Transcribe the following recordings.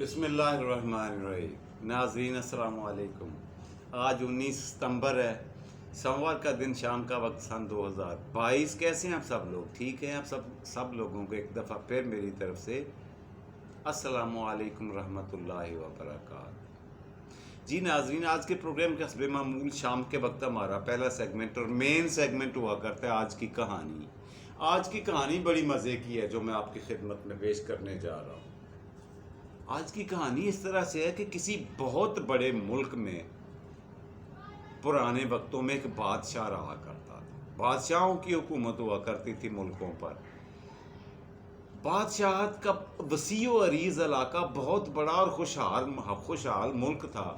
بسم اللہ الرحمن الرحیم۔ ناظرین السلام علیکم۔ آج 19 ستمبر ہے، سوموار کا دن، شام کا وقت سن 2022۔ کیسے ہیں آپ سب لوگ؟ ٹھیک ہیں آپ سب لوگوں کو ایک دفعہ پھر میری طرف سے السلام علیکم رحمۃ اللہ وبرکاتہ۔ جی ناظرین، آج کے پروگرام کے حسب معمول شام کے وقت ہمارا پہلا سیگمنٹ اور مین سیگمنٹ ہوا کرتا ہے آج کی کہانی۔ آج کی کہانی بڑی مزے کی ہے جو میں آپ کی خدمت میں پیش کرنے جا رہا ہوں۔ آج کی کہانی اس طرح سے ہے کہ کسی بہت بڑے ملک میں پرانے وقتوں میں ایک بادشاہ رہا کرتا تھا۔ بادشاہوں کی حکومت ہوا کرتی تھی ملکوں پر۔ بادشاہت کا وسیع و عریض علاقہ بہت بڑا اور خوشحال ملک تھا۔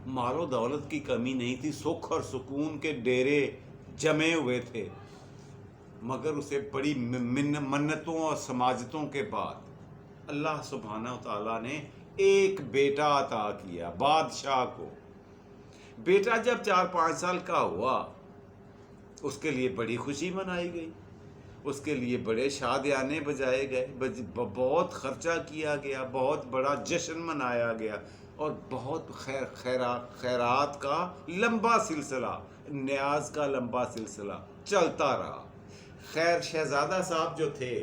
مال و دولت کی کمی نہیں تھی، سکھ اور سکون کے ڈیرے جمے ہوئے تھے، مگر اسے بڑی منتوں اور سماجتوں کے بعد اللہ سبحانہ وتعالیٰ نے ایک بیٹا عطا کیا بادشاہ کو۔ بیٹا جب 4-5 سال کا ہوا، اس کے لیے بڑی خوشی منائی گئی، اس کے لیے بڑے شادیانے بجائے گئے، بہت خرچہ کیا گیا، بہت بڑا جشن منایا گیا اور بہت خیرات کا لمبا سلسلہ، نیاز کا لمبا سلسلہ چلتا رہا۔ خیر، شہزادہ صاحب جو تھے،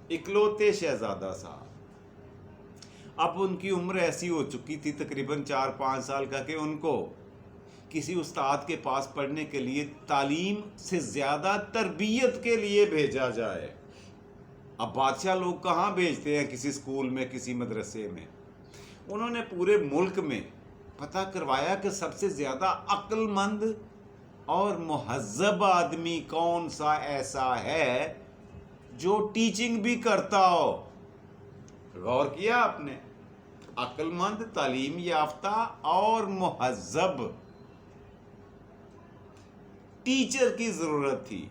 اکلوتے شہزادہ صاحب، اب ان کی عمر ایسی ہو چکی تھی تقریباً 4-5 سال کا کہ ان کو کسی استاد کے پاس پڑھنے کے لیے تعلیم سے زیادہ تربیت کے لیے بھیجا جائے۔ اب بادشاہ لوگ کہاں بھیجتے ہیں؟ کسی اسکول میں، کسی مدرسے میں۔ انہوں نے پورے ملک میں پتہ کروایا کہ سب سے زیادہ عقل مند اور مہذب آدمی کون سا ایسا ہے جو ٹیچنگ بھی کرتا ہو۔ غور کیا آپ نے؟ عقل مند، تعلیم یافتہ اور مہذب ٹیچر کی ضرورت تھی۔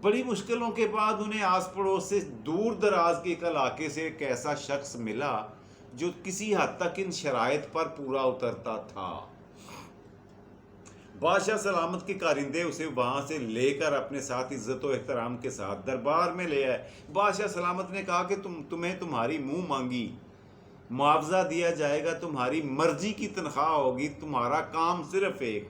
بڑی مشکلوں کے بعد انہیں آس پڑوس سے دور دراز کے ایک علاقے سے ایک ایسا شخص ملا جو کسی حد تک ان شرائط پر پورا اترتا تھا۔ بادشاہ سلامت کے کارندے اسے وہاں سے لے کر اپنے ساتھ عزت و احترام کے ساتھ دربار میں لے آئے۔ بادشاہ سلامت نے کہا کہ تمہیں تمہاری منہ مانگی معاوضہ دیا جائے گا، تمہاری مرضی کی تنخواہ ہوگی، تمہارا کام صرف ایک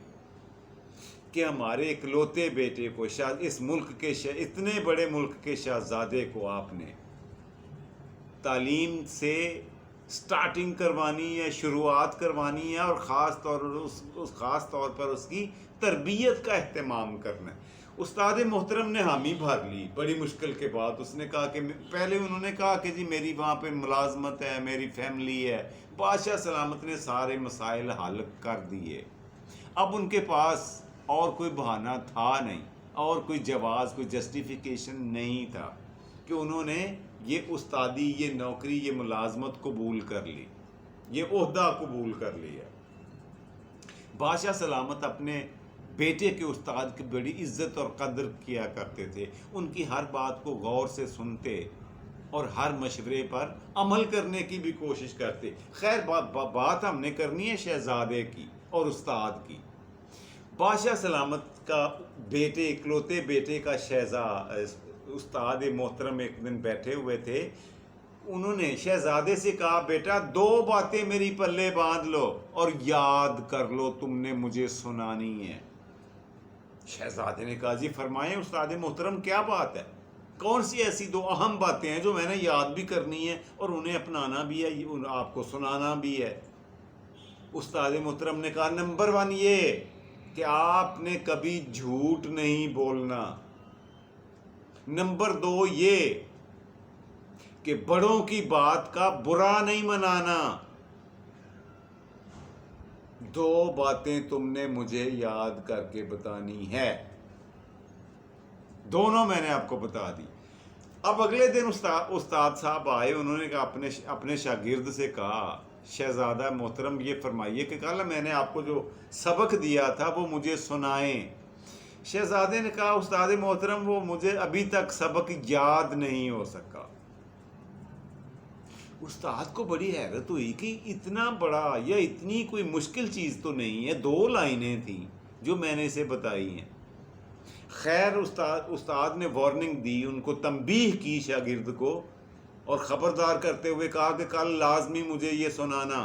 کہ ہمارے اکلوتے بیٹے کو، اس ملک کے اتنے بڑے ملک کے شہزادے کو آپ نے تعلیم سے سٹارٹنگ کروانی ہے، شروعات کروانی ہے، اور خاص طور پر اس کی تربیت کا اہتمام کرنا ہے۔ استاد محترم نے حامی بھر لی بڑی مشکل کے بعد۔ اس نے کہا کہ پہلے انہوں نے کہا کہ جی میری وہاں پہ ملازمت ہے، میری فیملی ہے۔ بادشاہ سلامت نے سارے مسائل حل کر دیے۔ اب ان کے پاس اور کوئی بہانہ تھا نہیں، اور کوئی جواز، کوئی جسٹیفیکیشن نہیں تھا کہ انہوں نے یہ استادی، یہ نوکری، یہ ملازمت قبول کر لی، یہ عہدہ قبول کر لیا۔ بادشاہ سلامت اپنے بیٹے کے استاد کی بڑی عزت اور قدر کیا کرتے تھے، ان کی ہر بات کو غور سے سنتے اور ہر مشورے پر عمل کرنے کی بھی کوشش کرتے۔ خیر، بات ہم نے کرنی ہے شہزادے کی اور استاد کی۔ بادشاہ سلامت کا بیٹے، اکلوتے بیٹے کا استاد محترم ایک دن بیٹھے ہوئے تھے۔ انہوں نے شہزادے سے کہا، بیٹا 2 باتیں میری پلے باندھ لو اور یاد کر لو، تم نے مجھے سنانی ہے۔ شہزادے نے کہا، جی فرمائیں استاد محترم، کیا بات ہے؟ کون سی ایسی 2 اہم باتیں ہیں جو میں نے یاد بھی کرنی ہے اور انہیں اپنانا بھی ہے، آپ کو سنانا بھی ہے؟ استاد محترم نے کہا، نمبر 1 یہ کہ آپ نے کبھی جھوٹ نہیں بولنا۔ نمبر 2 یہ کہ بڑوں کی بات کا برا نہیں منانا۔ 2 باتیں تم نے مجھے یاد کر کے بتانی ہے۔ دونوں میں نے آپ کو بتا دی۔ اب اگلے دن استاد صاحب آئے، انہوں نے اپنے شاگرد سے کہا، شہزادہ محترم یہ فرمائیے کہ کل میں نے آپ کو جو سبق دیا تھا وہ مجھے سنائیں۔ شہزادے نے کہا، استاد محترم وہ مجھے ابھی تک سبق یاد نہیں ہو سکا۔ استاد کو بڑی حیرت ہوئی کہ اتنا بڑا یا اتنی کوئی مشکل چیز تو نہیں ہے، 2 لائنیں تھیں جو میں نے اسے بتائی ہیں۔ خیر، استاد نے وارننگ دی، ان کو تنبیہ کی شاگرد کو اور خبردار کرتے ہوئے کہا کہ کل لازمی مجھے یہ سنانا۔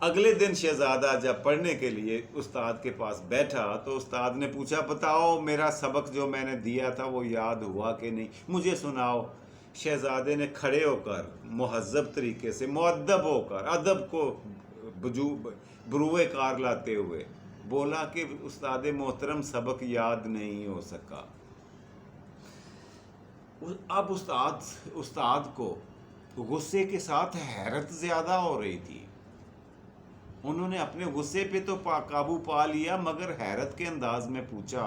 اگلے دن شہزادہ جب پڑھنے کے لیے استاد کے پاس بیٹھا تو استاد نے پوچھا بتاؤ میرا سبق جو میں نے دیا تھا وہ یاد ہوا کہ نہیں، مجھے سناؤ۔ شہزادے نے کھڑے ہو کر مہذب طریقے سے مؤدب ہو کر ادب کو بروئے کار لاتے ہوئے بولا کہ استاد محترم سبق یاد نہیں ہو سکا۔ اب استاد کو غصے کے ساتھ حیرت زیادہ ہو رہی تھی۔ انہوں نے اپنے غصے پہ تو قابو پا لیا، مگر حیرت کے انداز میں پوچھا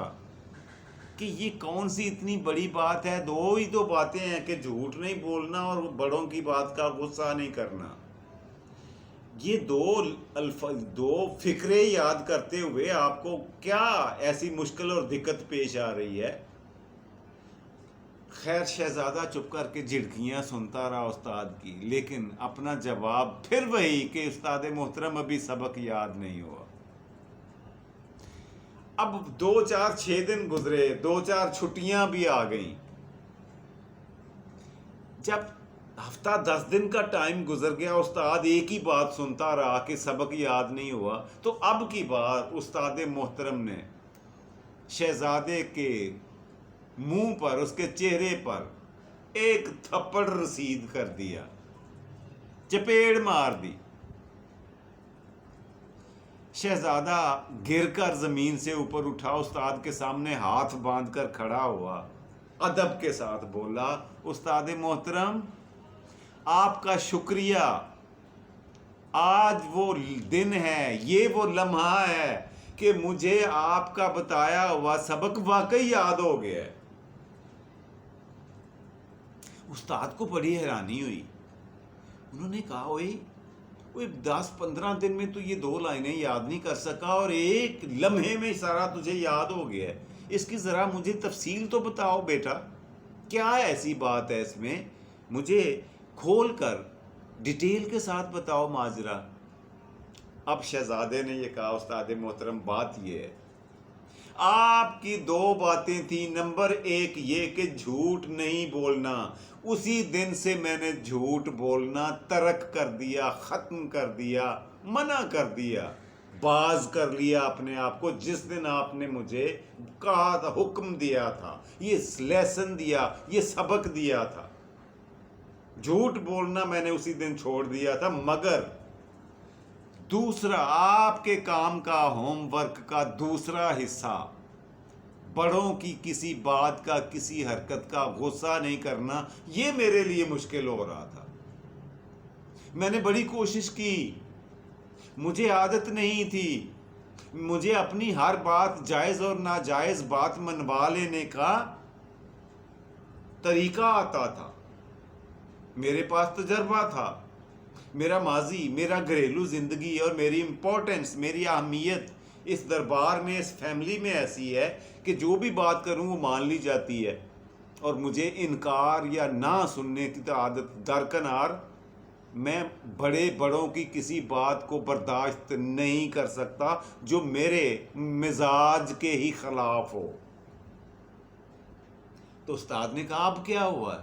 کہ یہ کون سی اتنی بڑی بات ہے؟ دو ہی تو باتیں ہیں کہ جھوٹ نہیں بولنا اور بڑوں کی بات کا غصہ نہیں کرنا۔ یہ دو فکرے یاد کرتے ہوئے آپ کو کیا ایسی مشکل اور دقت پیش آ رہی ہے؟ خیر شہزادہ چپ کر کے جھڑکیاں سنتا رہا استاد کی، لیکن اپنا جواب پھر وہی کہ استاد محترم ابھی سبق یاد نہیں ہوا۔ اب 6 دن گزرے، 4 چھٹیاں بھی آ گئیں۔ جب ہفتہ 10 دن کا ٹائم گزر گیا، استاد ایک ہی بات سنتا رہا کہ سبق یاد نہیں ہوا، تو اب کی بار استاد محترم نے شہزادے کے منہ پر، اس کے چہرے پر ایک تھپڑ رسید کر دیا، چپیڑ مار دی۔ شہزادہ گر کر زمین سے اوپر اٹھا، استاد کے سامنے ہاتھ باندھ کر کھڑا ہوا، ادب کے ساتھ بولا استاد محترم آپ کا شکریہ، آج وہ دن ہے، یہ وہ لمحہ ہے کہ مجھے آپ کا بتایا ہوا سبق واقعی یاد ہو گیا ہے۔ استاد کو بڑی حیرانی ہوئی۔ انہوں نے کہا وہ 10-15 دن میں تو یہ 2 لائنیں یاد نہیں کر سکا اور ایک لمحے میں سارا تجھے یاد ہو گیا ہے، اس کی ذرا مجھے تفصیل تو بتاؤ بیٹا، کیا ایسی بات ہے اس میں؟ مجھے کھول کر ڈیٹیل کے ساتھ بتاؤ ماجرا۔ اب شہزادے نے یہ کہا استاد محترم بات یہ ہے، آپ کی 2 باتیں تھیں، نمبر 1 یہ کہ جھوٹ نہیں بولنا، اسی دن سے میں نے جھوٹ بولنا ترک کر دیا، ختم کر دیا، منع کر دیا، باز کر لیا اپنے آپ کو۔ جس دن آپ نے مجھے کہا تھا، حکم دیا تھا، یہ لیسن دیا، یہ سبق دیا تھا، جھوٹ بولنا میں نے اسی دن چھوڑ دیا تھا۔ مگر دوسرا آپ کے کام کا، ہوم ورک کا دوسرا حصہ، بڑوں کی کسی بات کا، کسی حرکت کا غصہ نہیں کرنا، یہ میرے لیے مشکل ہو رہا تھا۔ میں نے بڑی کوشش کی، مجھے عادت نہیں تھی، مجھے اپنی ہر بات جائز اور ناجائز بات منوا لینے کا طریقہ آتا تھا، میرے پاس تجربہ تھا، میرا ماضی، میرا گھریلو زندگی اور میری امپورٹنس، میری اہمیت اس دربار میں، اس فیملی میں ایسی ہے کہ جو بھی بات کروں وہ مان لی جاتی ہے، اور مجھے انکار یا نہ سننے کی عادت درکنار، میں بڑوں کی کسی بات کو برداشت نہیں کر سکتا جو میرے مزاج کے ہی خلاف ہو۔ تو استاد نے کہا اب کیا ہوا؟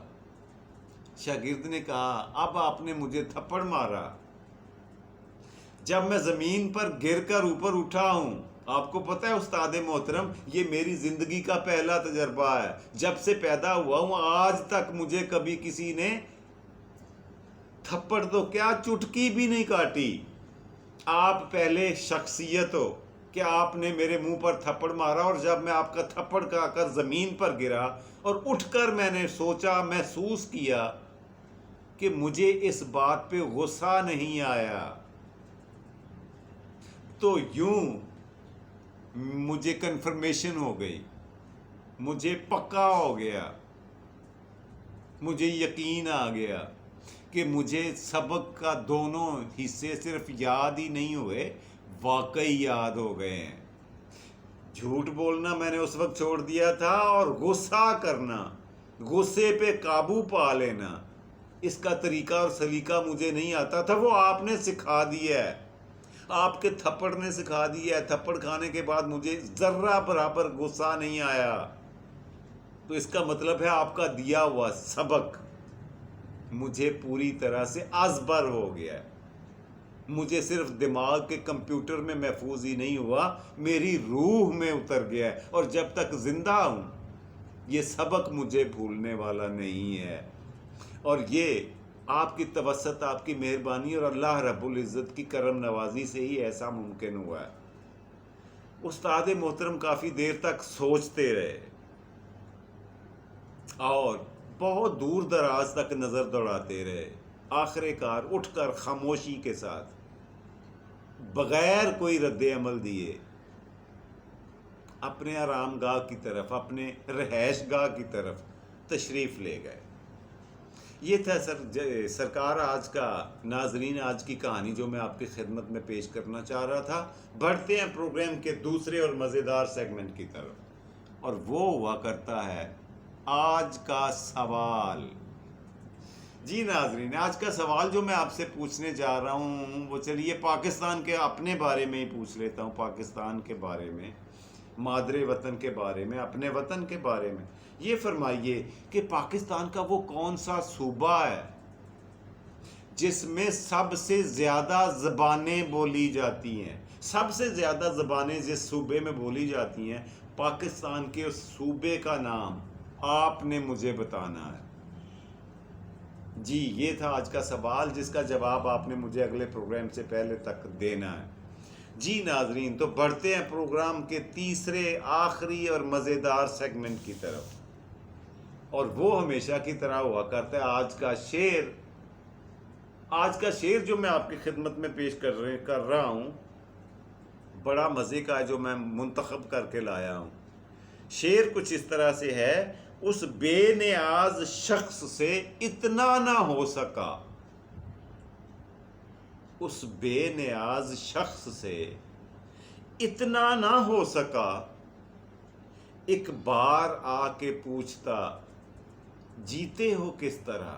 شاگرد نے کہا اب آپ نے مجھے تھپڑ مارا، جب میں زمین پر گر کر اوپر اٹھا ہوں۔ آپ کو پتہ ہے استاد محترم، یہ میری زندگی کا پہلا تجربہ ہے، جب سے پیدا ہوا ہوں آج تک مجھے کبھی کسی نے تھپڑ تو کیا چٹکی بھی نہیں کاٹی۔ آپ پہلے شخصیت ہو کہ آپ نے میرے منہ پر تھپڑ مارا، اور جب میں آپ کا تھپڑ کھا کر زمین پر گرا اور اٹھ کر میں نے سوچا، محسوس کیا کہ مجھے اس بات پہ غصہ نہیں آیا، تو یوں مجھے کنفرمیشن ہو گئی، مجھے پکا ہو گیا، مجھے یقین آ گیا کہ مجھے سبق کا دونوں حصے صرف یاد ہی نہیں ہوئے، واقعی یاد ہو گئے ہیں۔ جھوٹ بولنا میں نے اس وقت چھوڑ دیا تھا، اور غصہ کرنا، غصے پہ قابو پا لینا، اس کا طریقہ اور سلیقہ مجھے نہیں آتا تھا، وہ آپ نے سکھا دیا ہے، آپ کے تھپڑ نے سکھا دیا ہے۔ تھپڑ کھانے کے بعد مجھے ذرہ برابر غصہ نہیں آیا، تو اس کا مطلب ہے آپ کا دیا ہوا سبق مجھے پوری طرح سے ازبر ہو گیا ہے. مجھے صرف دماغ کے کمپیوٹر میں محفوظ ہی نہیں ہوا، میری روح میں اتر گیا ہے، اور جب تک زندہ ہوں یہ سبق مجھے بھولنے والا نہیں ہے. اور یہ آپ کی توسط، آپ کی مہربانی اور اللہ رب العزت کی کرم نوازی سے ہی ایسا ممکن ہوا ہے. استاد محترم کافی دیر تک سوچتے رہے اور بہت دور دراز تک نظر دوڑاتے رہے. آخر کار اٹھ کر خاموشی کے ساتھ بغیر کوئی رد عمل دیے اپنے آرام گاہ کی طرف، اپنے رہائش گاہ کی طرف تشریف لے گئے. یہ تھا سرکار آج کا، ناظرین آج کی کہانی جو میں آپ کی خدمت میں پیش کرنا چاہ رہا تھا. بڑھتے ہیں پروگرام کے دوسرے اور مزیدار سیگمنٹ کی طرف، اور وہ ہوا کرتا ہے آج کا سوال. جی ناظرین، آج کا سوال جو میں آپ سے پوچھنے جا رہا ہوں وہ چلیے پاکستان کے اپنے بارے میں ہی پوچھ لیتا ہوں. پاکستان کے بارے میں، مادر وطن کے بارے میں، اپنے وطن کے بارے میں. یہ فرمائیے کہ پاکستان کا وہ کون سا صوبہ ہے جس میں سب سے زیادہ زبانیں بولی جاتی ہیں؟ سب سے زیادہ زبانیں جس صوبے میں بولی جاتی ہیں، پاکستان کے اس صوبے کا نام آپ نے مجھے بتانا ہے. جی یہ تھا آج کا سوال، جس کا جواب آپ نے مجھے اگلے پروگرام سے پہلے تک دینا ہے. جی ناظرین، تو بڑھتے ہیں پروگرام کے تیسرے، آخری اور مزیدار سیگمنٹ کی طرف، اور وہ ہمیشہ کی طرح ہوا کرتا ہے آج کا شعر. آج کا شعر جو میں آپ کی خدمت میں پیش کر رہا ہوں بڑا مزے کا ہے، جو میں منتخب کر کے لایا ہوں. شعر کچھ اس طرح سے ہے: اس بے نیاز شخص سے اتنا نہ ہو سکا، اس بے نیاز شخص سے اتنا نہ ہو سکا، ایک بار آ کے پوچھتا جیتے ہو کس طرح.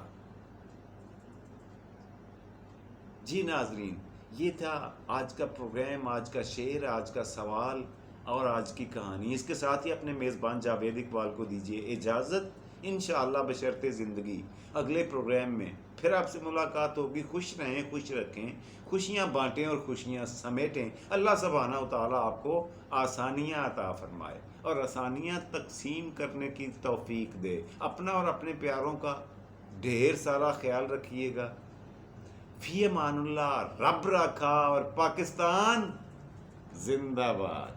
جی ناظرین، یہ تھا آج کا پروگرام، آج کا شعر، آج کا سوال اور آج کی کہانی. اس کے ساتھ ہی اپنے میزبان جاوید اقبال کو دیجیے اجازت. انشاءاللہ بشرط زندگی اگلے پروگرام میں پھر آپ سے ملاقات ہوگی. خوش رہیں، خوش رکھیں، خوشیاں بانٹیں اور خوشیاں سمیٹیں. اللہ سبحانہ و تعالیٰ آپ کو آسانیاں عطا فرمائے اور آسانیاں تقسیم کرنے کی توفیق دے. اپنا اور اپنے پیاروں کا ڈھیر سارا خیال رکھیے گا. فی امان اللہ. رب رکھا اور پاکستان زندہ باد.